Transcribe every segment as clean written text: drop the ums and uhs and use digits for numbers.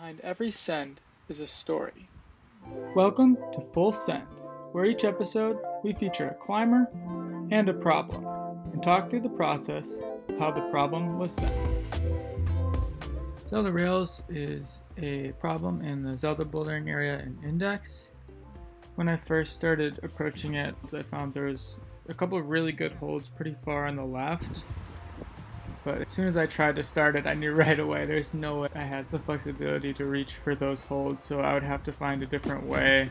Behind every send is a story. Welcome to Full Send, where each episode we feature a climber and a problem and talk through the process of how the problem was sent. Zelda Rails is a problem in the Zelda Bouldering Area and Index. When I first started approaching it, I found there was a couple of really good holds pretty far on the left. But as soon as I tried to start it, I knew right away there's no way I had the flexibility to reach for those holds, so I would have to find a different way.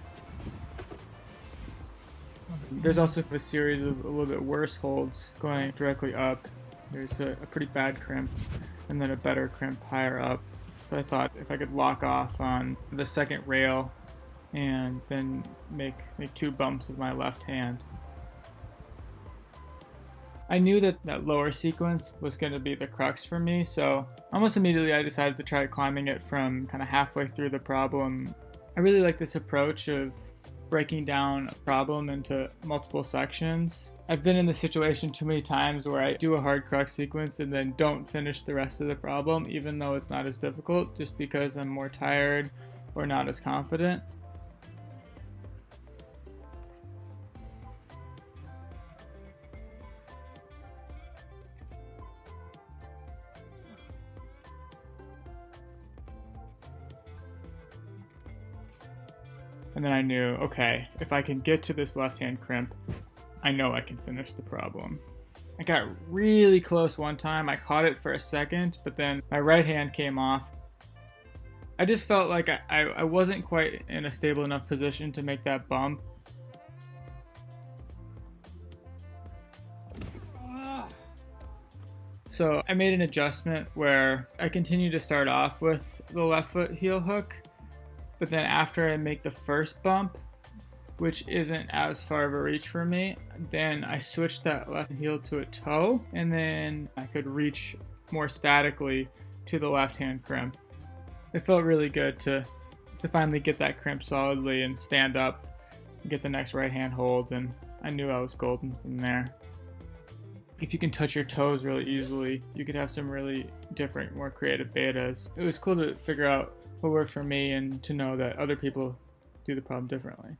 There's also a series of a little bit worse holds going directly up. There's a pretty bad crimp and then a better crimp higher up. So I thought if I could lock off on the second rail and then make two bumps with my left hand. I knew that lower sequence was going to be the crux for me, so almost immediately I decided to try climbing it from kind of halfway through the problem. I really like this approach of breaking down a problem into multiple sections. I've been in this situation too many times where I do a hard crux sequence and then don't finish the rest of the problem, even though it's not as difficult, just because I'm more tired or not as confident. And then I knew, okay, if I can get to this left-hand crimp, I know I can finish the problem. I got really close one time. I caught it for a second, but then my right hand came off. I just felt like I wasn't quite in a stable enough position to make that bump. So I made an adjustment where I continued to start off with the left foot heel hook, but then after I make the first bump, which isn't as far of a reach for me, then I switched that left heel to a toe, and then I could reach more statically to the left-hand crimp. It felt really good to finally get that crimp solidly and stand up and get the next right-hand hold, and I knew I was golden from there. If you can touch your toes really easily, you could have some really different, more creative betas. It was cool to figure out what worked for me and to know that other people do the problem differently.